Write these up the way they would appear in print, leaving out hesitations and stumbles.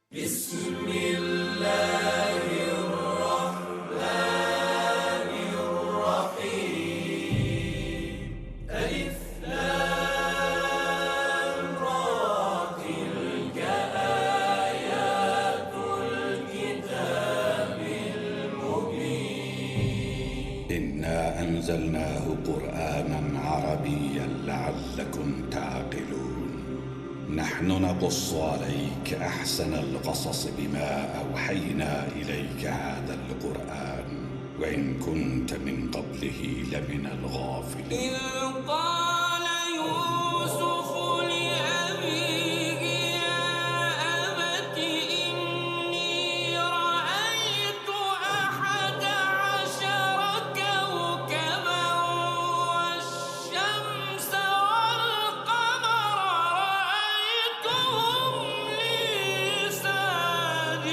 بسم الله الرحمن الرحيم ألف لام را تلك آيات الكتاب المبين إنا أنزلناه قرآنا عربيا لعلكم تعقلون نحن نقص عليك أحسن القصص بما أوحينا إليك هذا القرآن وإن كنت من قبله لمن الغافلين. إذ قال يوسف لأبيه يا أبت إني رأيت 11 كوكبا والشمس والقمر رأيتهم لي ساجدين.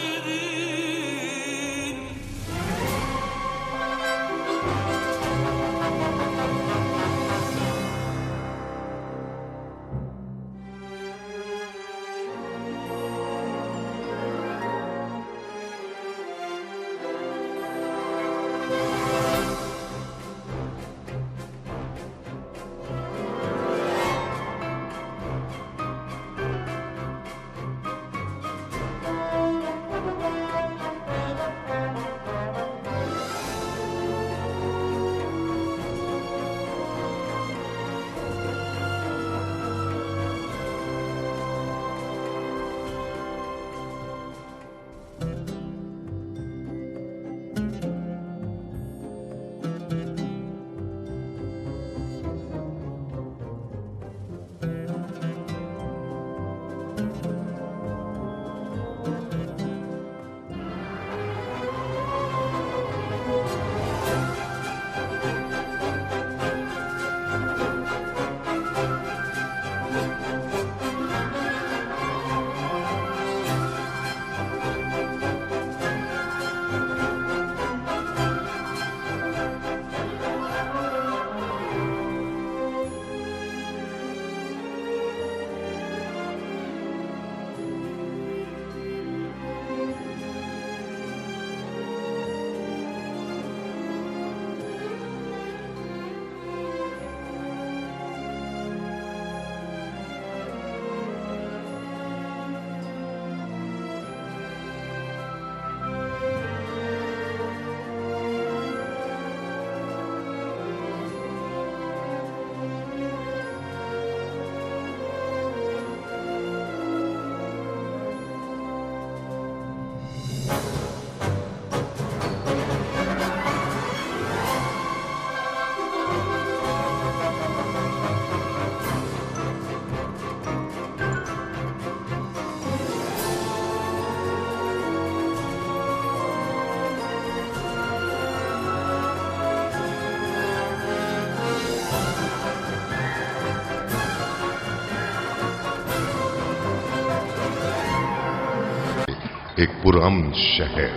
ایک پرامن شہر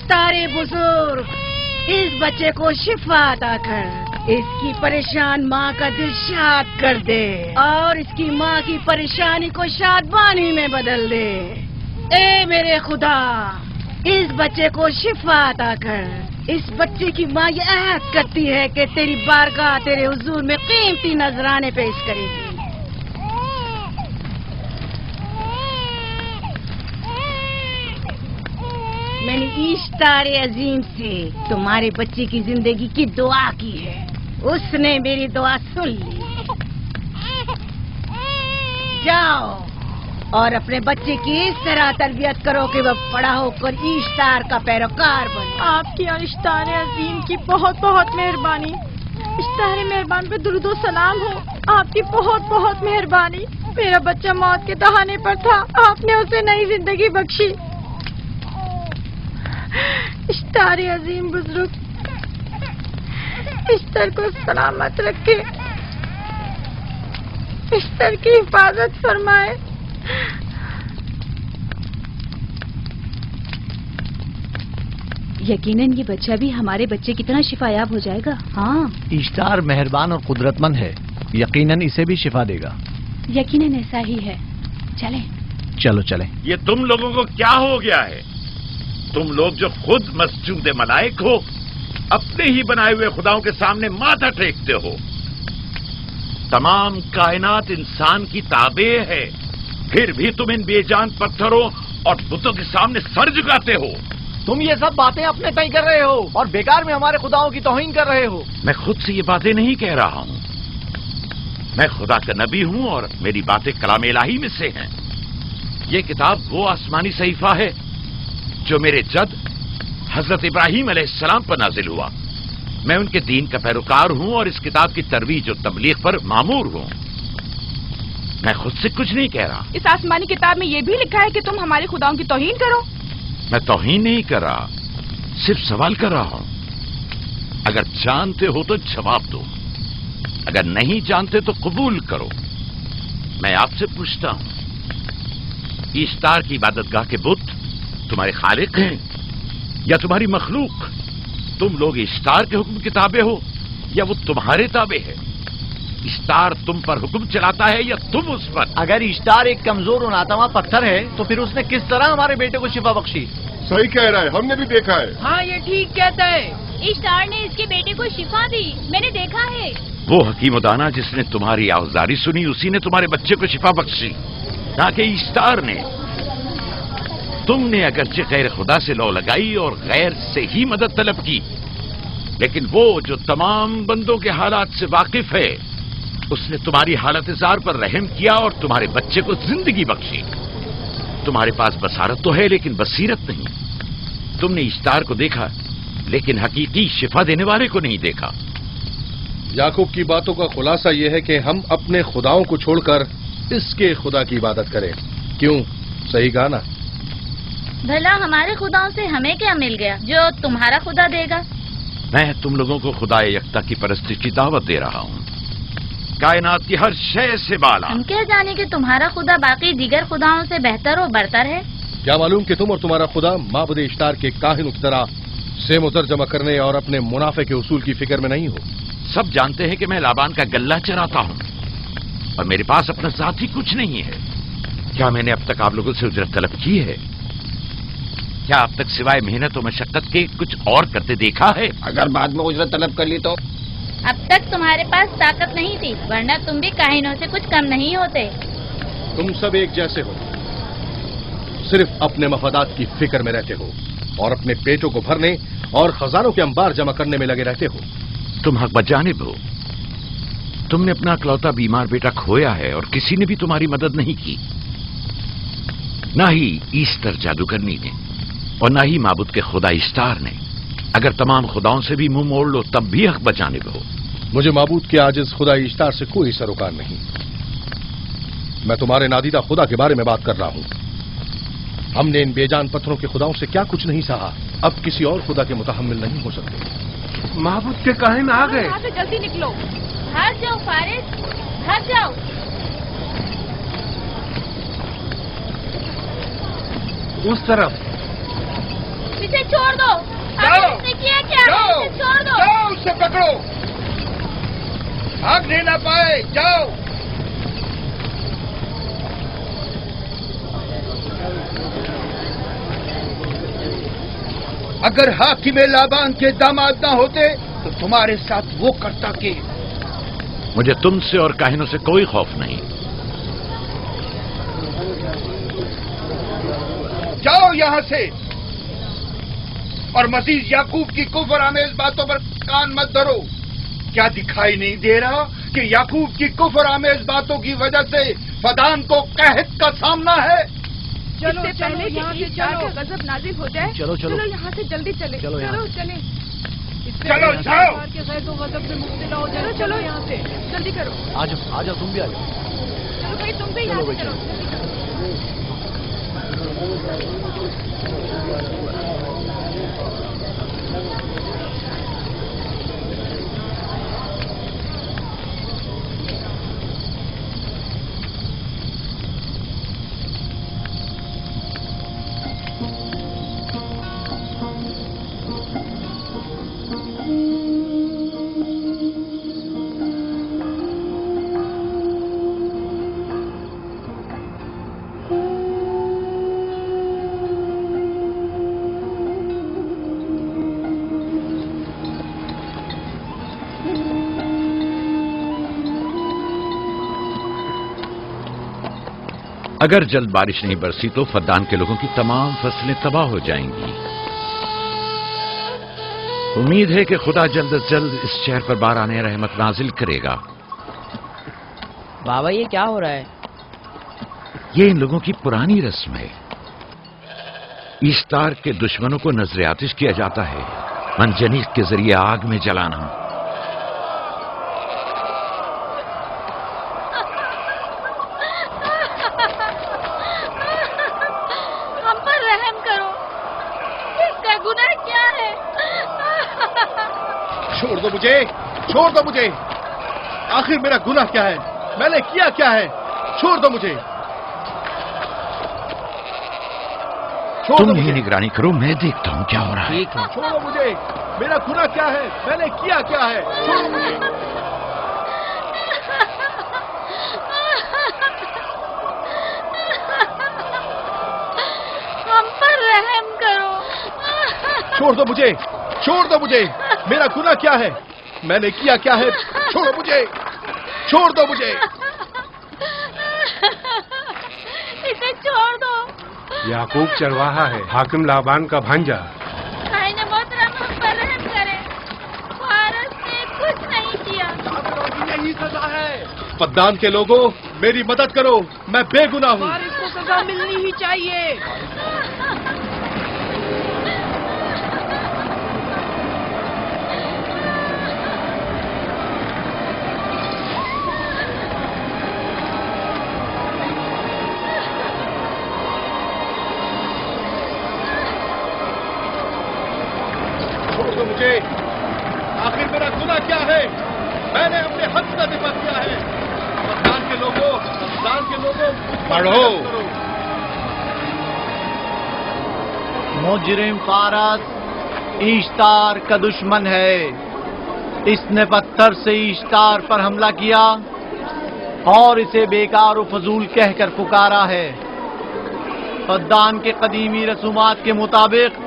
اشتار بزرگ اس بچے کو شفا عطا کر، اس کی پریشان ماں کا دل شاد کر دے اور اس کی ماں کی پریشانی کو شادمانی میں بدل دے۔ اے میرے خدا، اس بچے کو شفا عطا کر۔ اس بچے کی ماں یہ عہد کرتی ہے کہ تیری بارگاہ تیرے حضور میں قیمتی نذرانے پیش کرے گی۔ میں نے اشتار عظیم سے تمہارے بچے کی زندگی کی دعا کی ہے، اس نے میری دعا سن لی۔ جاؤ اور اپنے بچے کی اس طرح تربیت کرو کہ وہ بڑا ہو کر اشتار کا پیروکار بنے۔ آپ کی اور اشتار عظیم کی بہت بہت مہربانی۔ اشتار مہربان پہ درود و سلام ہو، آپ کی بہت بہت مہربانی۔ میرا بچہ موت کے دہانے پر تھا، آپ نے اسے نئی زندگی بخشی۔ اشتار عظیم بزرگ اشتر کو سلامت رکھے، اشتر کی حفاظت فرمائے۔ یقیناً یہ بچہ بھی ہمارے بچے کی طرح شفا یاب ہو جائے گا۔ ہاں، اشتار مہربان اور قدرت مند ہے، یقیناً اسے بھی شفا دے گا۔ یقیناً ایسا ہی ہے۔ چلیں چلو چلیں۔ یہ تم لوگوں کو کیا ہو گیا ہے؟ تم لوگ جو خود مسجود ملائک ہو، اپنے ہی بنائے ہوئے خداؤں کے سامنے ماتھا ٹیکتے ہو۔ تمام کائنات انسان کی تابع ہے، پھر بھی تم ان بے جان پتھروں اور بتوں کے سامنے سر جھکاتے ہو۔ تم یہ سب باتیں اپنے تئیں کر رہے ہو اور بیکار میں ہمارے خداؤں کی توہین کر رہے ہو۔ میں خود سے یہ باتیں نہیں کہہ رہا ہوں، میں خدا کا نبی ہوں اور میری باتیں کلام الہی میں سے ہیں۔ یہ کتاب وہ آسمانی صحیفہ ہے جو میرے جد حضرت ابراہیم علیہ السلام پر نازل ہوا۔ میں ان کے دین کا پیروکار ہوں اور اس کتاب کی ترویج اور تبلیغ پر مامور ہوں۔ میں خود سے کچھ نہیں کہہ رہا۔ اس آسمانی کتاب میں یہ بھی لکھا ہے کہ تم ہمارے خداؤں کی توہین کرو۔ میں توہین نہیں کر رہا، صرف سوال کر رہا ہوں۔ اگر جانتے ہو تو جواب دو، اگر نہیں جانتے تو قبول کرو۔ میں آپ سے پوچھتا ہوں، اشتار کی عبادت گاہ کے بت تمہارے خالق ہیں یا تمہاری مخلوق؟ تم لوگ اشتار کے حکم کے تابع ہو یا وہ تمہارے تابع ہے؟ اشتار تم پر حکم چلاتا ہے یا تم اس پر؟ اگر اشتار ایک کمزور اور ناتواں پتھر ہے تو پھر اس نے کس طرح ہمارے بیٹے کو شفا بخشی؟ صحیح کہہ رہا ہے، ہم نے بھی دیکھا ہے۔ ہاں یہ ٹھیک کہتا ہے، اشتار نے اس کے بیٹے کو شفا دی، میں نے دیکھا ہے۔ وہ حکیم و دانا جس نے تمہاری آوازاری سنی، اسی نے تمہارے بچے کو شفا بخشی، نہ کہ اشتار نے۔ تم نے اگرچہ غیر خدا سے لو لگائی اور غیر سے ہی مدد طلب کی، لیکن وہ جو تمام بندوں کے حالات سے واقف ہے، اس نے تمہاری حالت زار پر رحم کیا اور تمہارے بچے کو زندگی بخشی۔ تمہارے پاس بصارت تو ہے لیکن بصیرت نہیں۔ تم نے اشتار کو دیکھا لیکن حقیقی شفا دینے والے کو نہیں دیکھا۔ یعقوب کی باتوں کا خلاصہ یہ ہے کہ ہم اپنے خداؤں کو چھوڑ کر اس کے خدا کی عبادت کریں۔ کیوں؟ صحیح کہا نا؟ بھلا ہمارے خداؤں سے ہمیں کیا مل گیا جو تمہارا خدا دے گا؟ میں تم لوگوں کو خدا یکتا کی پرستش کی دعوت دے رہا ہوں، کائنات کی ہر شے سے بالا۔ ہم کیا جانے کہ تمہارا خدا باقی دیگر خداؤں سے بہتر و برتر ہے؟ کیا معلوم کہ تم اور تمہارا خدا معبود اشتار کے کاہنوں کی طرح سیم و زر جمع کرنے اور اپنے منافع کے اصول کی فکر میں نہیں ہو؟ سب جانتے ہیں کہ میں لابان کا گلہ چراتا ہوں اور میرے پاس اپنا ذاتی کچھ نہیں ہے۔ کیا میں نے اب تک آپ لوگوں سے اجرت طلب کی ہے؟ کیا اب تک سوائے محنت و مشقت کے کچھ اور کرتے دیکھا ہے؟ اگر بعد میں اجرت طلب کر لی تو؟ اب تک تمہارے پاس طاقت نہیں تھی، ورنہ تم بھی کاہنوں سے کچھ کم نہیں ہوتے۔ تم سب ایک جیسے ہو، صرف اپنے مفادات کی فکر میں رہتے ہو اور اپنے پیٹوں کو بھرنے اور خزانوں کے انبار جمع کرنے میں لگے رہتے ہو۔ تم حق بجانب ہو۔ تم نے اپنا اکلوتا بیمار بیٹا کھویا ہے اور کسی نے بھی تمہاری مدد نہیں کی، نہ ہی ایسٹر جادوگرنی نے اور نہ ہی معبود کے خدا اشتار نے۔ اگر تمام خداؤں سے بھی منہ موڑ لو تب بھی حق بجانب ہو۔ مجھے معبود کے عاجز خدا اشتار سے کوئی سروکار نہیں۔ میں تمہارے نادیدہ خدا کے بارے میں بات کر رہا ہوں۔ ہم نے ان بے جان پتھروں کے خداؤں سے کیا کچھ نہیں سہا، اب کسی اور خدا کے متحمل نہیں ہو سکتے۔ معبود کے کاہن آ گئے۔ یہاں سے جلدی نکلو۔ ہٹ جاؤ فارس، ہٹ جاؤ۔ اس طرف اسے چھوڑ دو. جاؤ. اس نے کیا کیا؟ جاؤ. اسے چھوڑ دو. جاؤ اسے پکڑو. بھاگنے نہ پائے. جاؤ. اگر حاکم لابان کے داماد نہ ہوتے تو تمہارے ساتھ وہ کرتا کہ. مجھے تم سے اور کاہنوں سے کوئی خوف نہیں. جاؤ یہاں سے. اور مزید یعقوب کی کفر آمیز باتوں پر کان مت دھرو. کیا دکھائی نہیں دے رہا کہ یعقوب کی کفر آمیز باتوں کی وجہ سے فدان کو قحط کا سامنا ہے؟ چلو پہلے یہاں سے چلو. غضب نازل ہو جائے. چلو یہاں سے جلدی چلے. چلو چلیں. چلو جاؤ. غضب میں مبتلا ہو جائے. چلو یہاں سے جلدی کرو. آ جاؤ تم بھی آ جاؤ. چلو بھائی تم بھی یہاں سے چلو. اگر جلد بارش نہیں برسی تو فدان کے لوگوں کی تمام فصلیں تباہ ہو جائیں گی. امید ہے کہ خدا جلد از جلد اس شہر پر باران رحمت نازل کرے گا. بابا یہ کیا ہو رہا ہے؟ یہ ان لوگوں کی پرانی رسم ہے. ایسٹار کے دشمنوں کو نذر آتش کیا جاتا ہے، منجنیق کے ذریعے آگ میں جلانا. ہم پر رحم کرو. اس کا گناہ کیا ہے؟ چھوڑ دو مجھے. چھوڑ دو مجھے. آخر میرا گناہ کیا ہے؟ میں نے کیا کیا ہے؟ چھوڑ دو مجھے. تم ہی نگرانی کرو، میں دیکھتا ہوں کیا ہو رہا ہے. ٹھیک ہے. چھوڑو مجھے. میرا گناہ کیا ہے؟ میں نے کیا کیا ہے؟ چھوڑو مجھے. ہم پر رحم کرو. چھوڑ دو مجھے. چھوڑ دو مجھے. میرا گناہ کیا ہے؟ میں نے کیا کیا ہے؟ چھوڑو مجھے. چھوڑ دو مجھے. اسے چھوڑ دو. یعقوب چرواہا ہے، حاکم لابان کا بھانجا. خائن محترم ہم پر رحم کرے. فارس نے کچھ نہیں کیا. یہی سزا ہے. فدان کے لوگوں میری مدد کرو، میں بے گناہ ہوں. فارس کو سزا ملنی ہی چاہیے. چھوڑ دو مجھے. آخر میرا گناہ کیا ہے؟ میں نے اپنے حق کا دفاع کیا ہے. فدان کے لوگوں پڑھو. مجرم فارس ایشتار کا دشمن ہے. اس نے پتھر سے ایشتار پر حملہ کیا اور اسے بیکار و فضول کہہ کر پکارا ہے. فدان کے قدیمی رسومات کے مطابق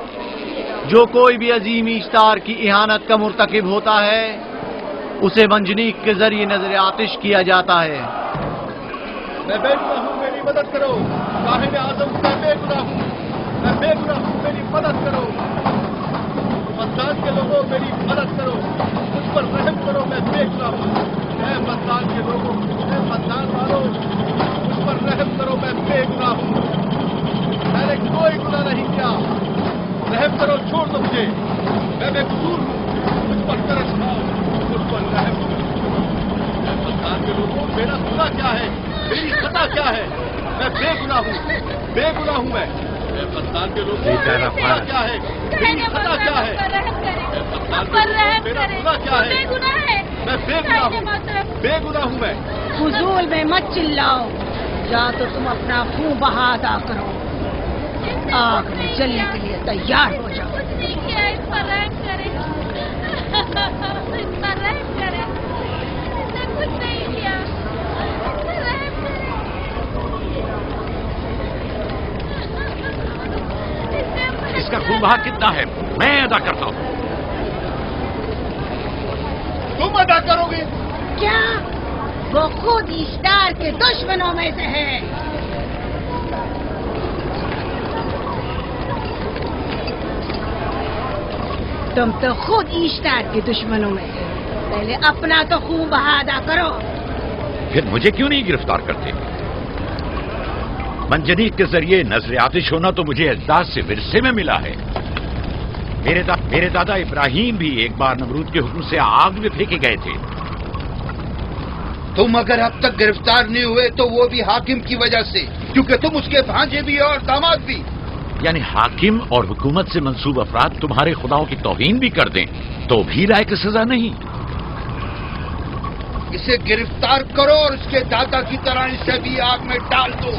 جو کوئی بھی عظیم ایشتار کی اہانت کا مرتکب ہوتا ہے اسے منجنیق کے ذریعے نذر آتش کیا جاتا ہے. میں بے گناہ ہوں، میری مدد کرو. کاہن اعظم میں بے گناہ ہوں. میں بے گناہ ہوں، میری مدد کرو. فدان کے لوگوں میری مدد کرو. مجھ پر رحم کرو، میں بے گناہ ہوں. اے فدان کے لوگوں، اے فدان والوں، مجھ پر رحم کرو، میں بے گناہ ہوں. میں نے کوئی گناہ نہیں کیا. رحم کرو. چھوڑ دو مجھے. میں بے قصور ہوں. مجھ پر ترس کھاؤ. مجھ پر رحم کرو. اے فدان کے لوگوں، میرا گناہ کیا ہے؟ میری خطا کیا ہے؟ میں بے گناہ ہوں. بے گناہ ہوں میں. اے فدان کے لوگوں، میرا گناہ کیا ہے؟ میری خطا کیا ہے؟ اے فدان کے لوگوں، میرا گناہ کیا ہے؟ میں بے گناہ ہوں. بے گناہ ہوں میں. فضول میں مت چلاؤ. یا تو تم اپنا خون بہا ادا کرو، آگ میں جلنے کے لیے تیار ہو جاؤ. نہیں کیا، اس پر رحم کرے، اس پر رحم کرے، اس نے کچھ نہیں کیا، اس پر رحم کرے، اس کا خون بہا کتنا ہے میں ادا کرتا ہوں. تم ادا کرو گے؟ کیا وہ خود اشتار کے دشمنوں میں سے ہے؟ تم تو خود اشتار کے دشمنوں میں سے، پہلے اپنا تو خون بہا ادا کرو. پھر مجھے کیوں نہیں گرفتار کرتے؟ منجنیق کے ذریعے نظر آتش ہونا تو مجھے اجداد سے ورثے میں ملا ہے. میرے دادا ابراہیم بھی ایک بار نمرود کے حکم سے آگ میں پھینکے گئے تھے. تم اگر اب تک گرفتار نہیں ہوئے تو وہ بھی حاکم کی وجہ سے، کیونکہ تم اس کے بھانجے بھی اور داماد بھی. یعنی حاکم اور حکومت سے منسوب افراد تمہارے خداؤں کی توہین بھی کر دیں تو بھی لائق سزا نہیں؟ اسے گرفتار کرو اور اس کے دادا کی طرح اسے بھی آگ میں ڈال دو.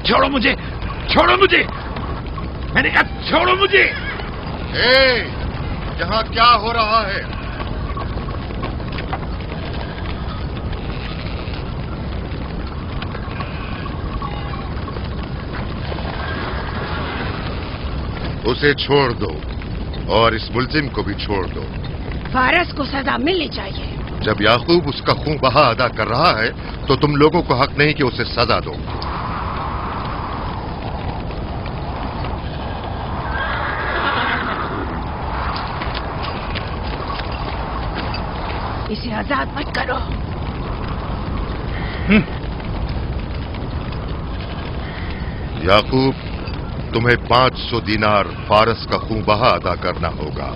چھوڑو مجھے، چھوڑو مجھے، میں نے کہا چھوڑو مجھے. یہاں کیا ہو رہا ہے؟ اسے چھوڑ دو اور اس ملزم کو بھی چھوڑ دو. فارس کو سزا ملنی چاہیے. جب یعقوب اس کا خون بہا ادا کر رہا ہے تو تم لوگوں کو حق نہیں کہ اسے سزا دو. اسے آزاد مت کرو. یعقوب، تمہیں 500 دینار فارس کا خون بہا ادا کرنا ہوگا.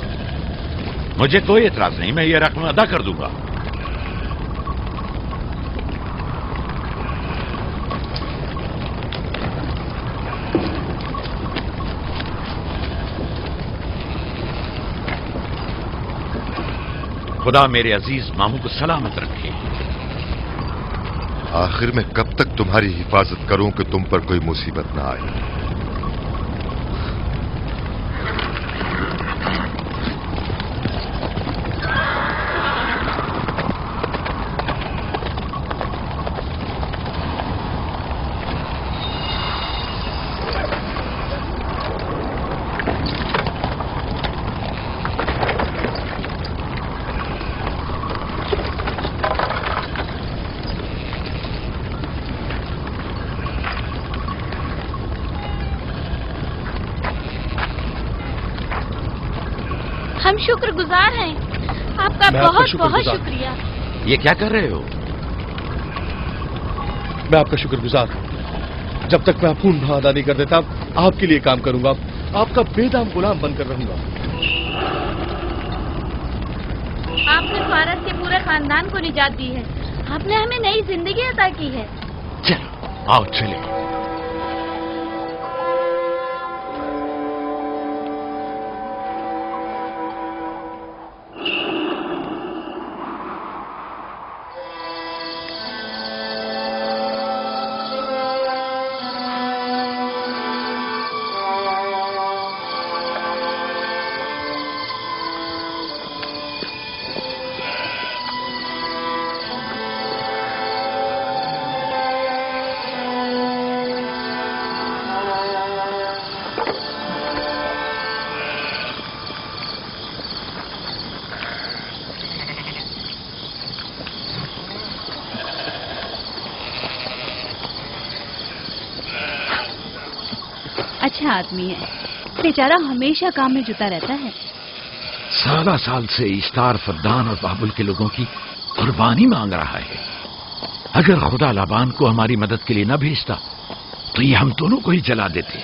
مجھے کوئی اعتراض نہیں، میں یہ رقم ادا کر دوں گا. خدا میرے عزیز ماموں کو سلامت رکھے. آخر میں کب تک تمہاری حفاظت کروں کہ تم پر کوئی مصیبت نہ آئے؟ ہم شکر گزار ہیں، آپ کا بہت بہت شکریہ. یہ کیا کر رہے ہو؟ میں آپ کا شکر گزار ہوں. جب تک میں خون بہا ادا نہیں کر دیتا آپ کے لیے کام کروں گا، آپ کا بے دام غلام بن کر رہوں گا. آپ نے فارس کے پورے خاندان کو نجات دی ہے، آپ نے ہمیں نئی زندگی عطا کی ہے. چلو آؤ چلے. اچھا آدمی ہے، بیچارہ ہمیشہ کام میں جتا رہتا ہے. سالہ سال سے اشتار فدان اور بابل کے لوگوں کی قربانی مانگ رہا ہے. اگر خدا لابان کو ہماری مدد کے لیے نہ بھیجتا تو یہ ہم دونوں کو ہی جلا دیتے.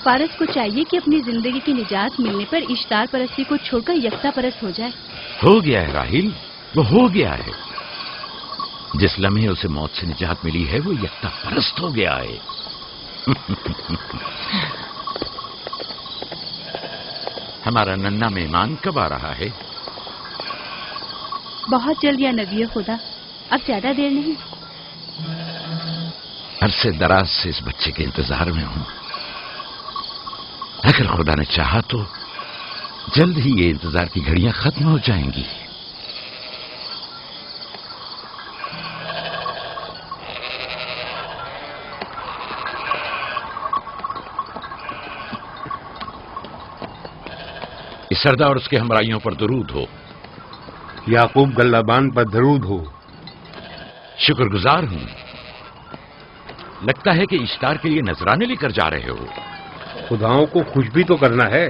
فارس کو چاہیے کہ اپنی زندگی کی نجات ملنے پر اشتار پرستی کو چھوڑ کر یکتا پرست ہو جائے. ہو گیا ہے راہیل، وہ ہو گیا ہے. جس لمحے اسے موت سے نجات ملی ہے وہ یکتا پرست ہو گیا ہے. ہمارا ننھا مہمان کب آ رہا ہے؟ بہت جلد یا نبی خدا، اب زیادہ دیر نہیں. عرصے دراز سے اس بچے کے انتظار میں ہوں. اگر خدا نے چاہا تو جلد ہی یہ انتظار کی گھڑیاں ختم ہو جائیں گی. اس سردار اور اس کے ہمراہیوں پر درود ہو. یعقوب گلابان پر درود ہو. شکر گزار ہوں. لگتا ہے کہ اشتار کے لیے نذرانے لے کر جا رہے ہو. خداؤں کو خوش بھی تو کرنا ہے،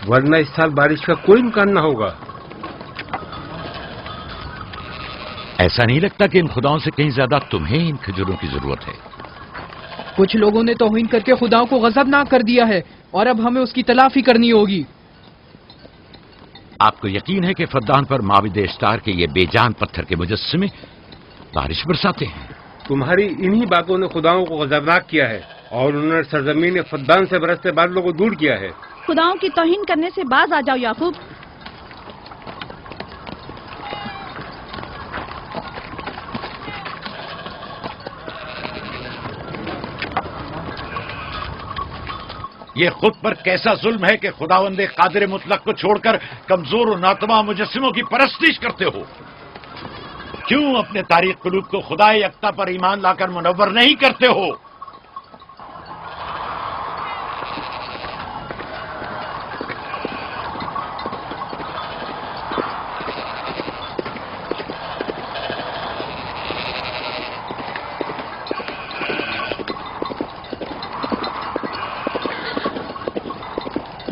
ورنہ اس سال بارش کا کوئی امکان نہ ہوگا. ایسا نہیں لگتا کہ ان خداؤں سے کہیں زیادہ تمہیں ان کھجوروں کی ضرورت ہے؟ کچھ لوگوں نے توہین کر کے خداؤں کو غضبناک کر دیا ہے اور اب ہمیں اس کی تلافی کرنی ہوگی. آپ کو یقین ہے کہ فدان پر معبد اشتار کے یہ بے جان پتھر کے مجسمے بارش برساتے ہیں؟ تمہاری انہی باتوں نے خداؤں کو غضبناک کیا ہے اور انہوں نے سرزمین فدان سے برستے بادلوں کو دور کیا ہے. خداؤں کی توہین کرنے سے باز آ جاؤ یعقوب. یہ خود پر کیسا ظلم ہے کہ خداوند قادر مطلق کو چھوڑ کر کمزور و ناتواں مجسموں کی پرستش کرتے ہو. کیوں اپنے تاریخ قلوب کو خدا یکتا پر ایمان لا کر منور نہیں کرتے ہو؟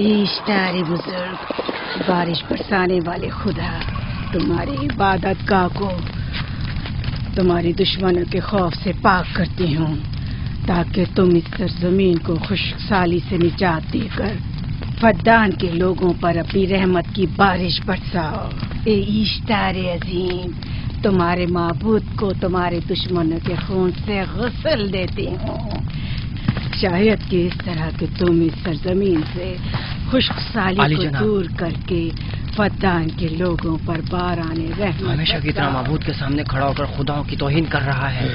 اشتار بزرگ، بارش برسانے والے خدا، تمہاری عبادت گاہ کو تمہاری دشمنوں کے خوف سے پاک کرتی ہوں تاکہ تم اس سرزمین کو خشک سالی سے نجات دے کر فدان کے لوگوں پر اپنی رحمت کی بارش برساؤ. اے اشتار عظیم، تمہارے معبود کو تمہارے دشمنوں کے خون سے غسل دیتی ہوں. شاید کہ اس طرح کہ تم اس سرزمین سے خشک سالی کو دور کر کے فدان کے لوگوں پر باران رحمت. ہمیشہ کی طرح معبود کے سامنے کھڑا ہو کر خداؤں کی توہین کر رہا ہے.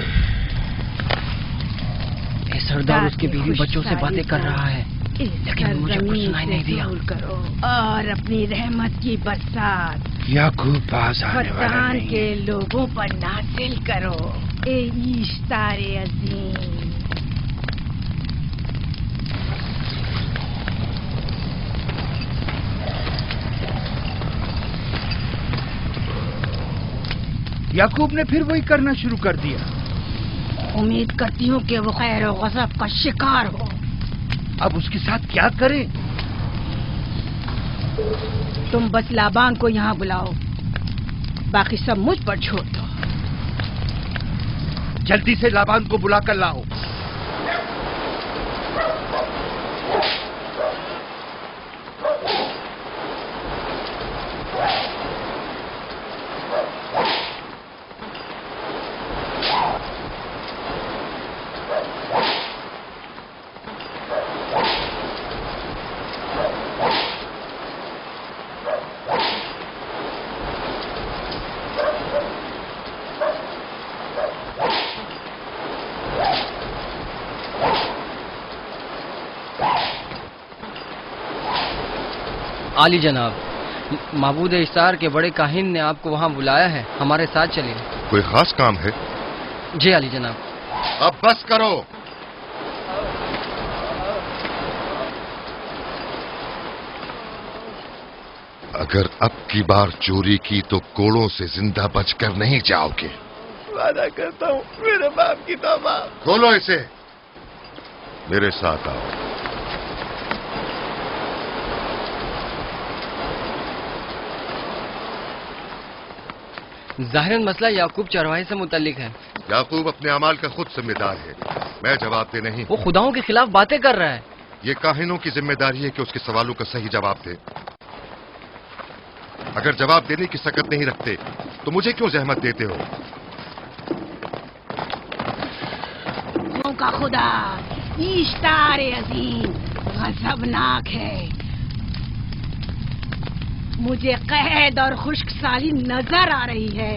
اے سردار اس کے بیوی بچوں سے باتیں کر رہا ہے لیکن مجھے کچھ سنائی نہیں دیا. کرو اور اپنی رحمت کی برسات یعقوب باز آنے والا فدان نہیں. کے لوگوں پر نازل کرو. اے اشتار عظیم، یعقوب نے پھر وہی کرنا شروع کر دیا. امید کرتی ہوں کہ وہ خیر و غضب کا شکار ہو. اب اس کے ساتھ کیا کریں؟ تم بس لابان کو یہاں بلاؤ، باقی سب مجھ پر چھوڑ دو. جلدی سے لابان کو بلا کر لاؤ. عالی جناب، معبود اشتار کے بڑے کاہن نے آپ کو وہاں بلایا ہے، ہمارے ساتھ چلیں. کوئی خاص کام ہے؟ جی عالی جناب. اب بس کرو. اگر اب کی بار چوری کی تو کوڑوں سے زندہ بچ کر نہیں جاؤ گے. وعدہ کرتا ہوں میرے باپ کی توبہ. کھولو اسے، میرے ساتھ آؤ. ظاہراً مسئلہ یعقوب چرواہے سے متعلق ہے. یعقوب اپنے اعمال کا خود ذمہ دار ہے، میں جواب دے نہیں. وہ خداؤں کے خلاف باتیں کر رہا ہے. یہ کاہنوں کی ذمہ داری ہے کہ اس کے سوالوں کا صحیح جواب دے. اگر جواب دینے کی سکت نہیں رکھتے تو مجھے کیوں زحمت دیتے ہو؟ کا خدا اشتار عظیم غضبناک ہے. مجھے قحط اور خشک سالی نظر آ رہی ہے.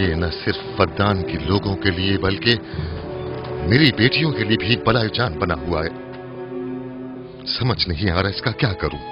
یہ نہ صرف فدان کے لوگوں کے لیے بلکہ میری بیٹیوں کے لیے بھی بلائے جان بنا ہوا ہے. سمجھ نہیں آ رہا اس کا کیا کروں.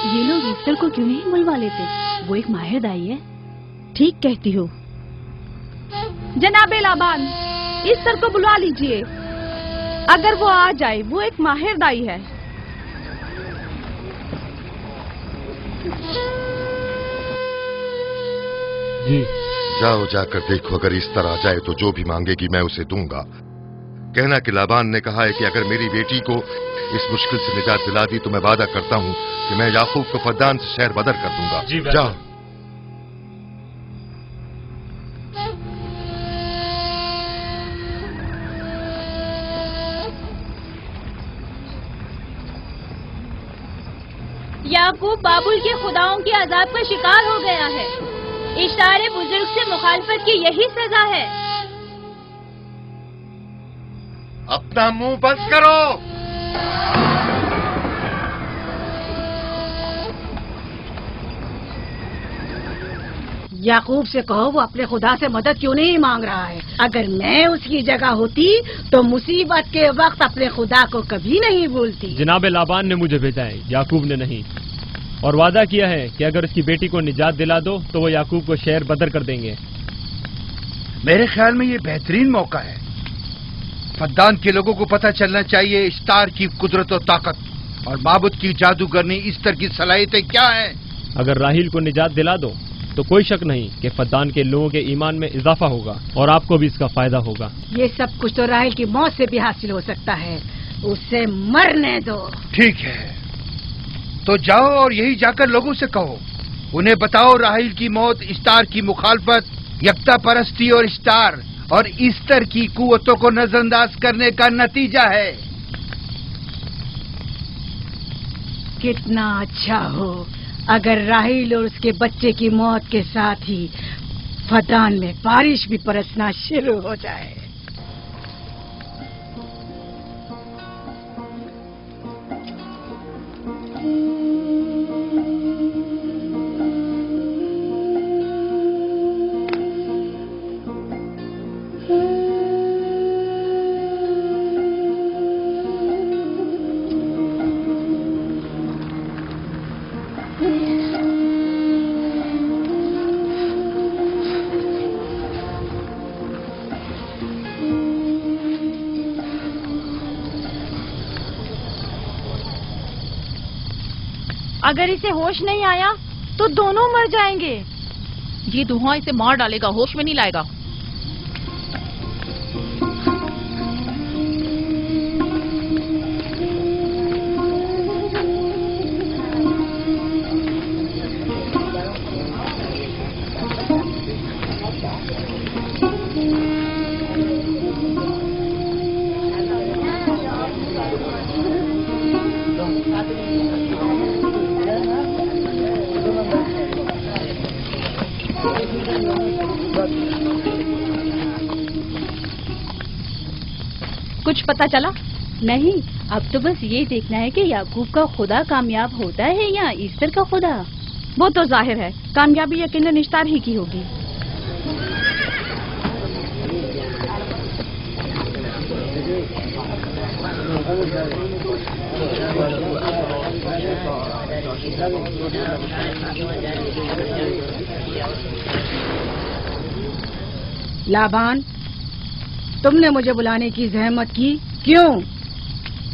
یہ لوگ ایسٹر کو کیوں نہیں بلوا لیتے؟ وہ ایک ماہر دائی ہے. ٹھیک کہتی ہو. جناب لابان، ایسٹر کو بلوا لیجئے. اگر وہ آ جائے، وہ ایک ماہر دائی ہے. جی جاؤ، جا کر دیکھو. اگر اس طرح آ جائے تو جو بھی مانگے گی میں اسے دوں گا. کہنا کہ لابان نے کہا ہے کہ اگر میری بیٹی کو اس مشکل سے نجات دلا دی تو میں وعدہ کرتا ہوں کہ میں یعقوب کو فدان سے شہر بدر کر دوں گا. جاؤ. یعقوب بابل کے خداؤں کے عذاب کا شکار ہو گیا ہے. اشتار بزرگ سے مخالفت کی یہی سزا ہے. اپنا منہ بند کرو. یعقوب سے کہو وہ اپنے خدا سے مدد کیوں نہیں مانگ رہا ہے. اگر میں اس کی جگہ ہوتی تو مصیبت کے وقت اپنے خدا کو کبھی نہیں بھولتی. جناب لابان نے مجھے بھیجا ہے، یعقوب نے نہیں، اور وعدہ کیا ہے کہ اگر اس کی بیٹی کو نجات دلا دو تو وہ یعقوب کو شہر بدر کر دیں گے. میرے خیال میں یہ بہترین موقع ہے. فدان کے لوگوں کو پتہ چلنا چاہیے اشتار کی قدرت و طاقت اور معبود کی جادوگرنی ایسٹر کی صلاحیتیں کیا ہیں. اگر راہیل کو نجات دلا دو تو کوئی شک نہیں کہ فدان کے لوگوں کے ایمان میں اضافہ ہوگا اور آپ کو بھی اس کا فائدہ ہوگا. یہ سب کچھ تو راہیل کی موت سے بھی حاصل ہو سکتا ہے. اسے مرنے دو. ٹھیک ہے، تو جاؤ اور یہی جا کر لوگوں سے کہو. انہیں بتاؤ راہیل کی موت اشتار کی مخالفت، یکتا پرستی اور اشتار اور ایسٹر کی قوتوں کو نظر انداز کرنے کا نتیجہ ہے. کتنا اچھا ہو اگر راہیل اور اس کے بچے کی موت کے ساتھ ہی فدان میں بارش بھی برسنا شروع ہو جائے. اگر اسے ہوش نہیں آیا تو دونوں مر جائیں گے. یہ دھواں اسے مار ڈالے گا، ہوش میں نہیں لائے گا. کچھ پتا چلا؟ نہیں، اب تو بس یہ دیکھنا ہے کہ یعقوب کا خدا کامیاب ہوتا ہے یا ایسٹر کا خدا. وہ تو ظاہر ہے کامیابی یقیناً اشتار ہی کی ہوگی. لابان، تم نے مجھے بلانے کی زحمت کی کیوں؟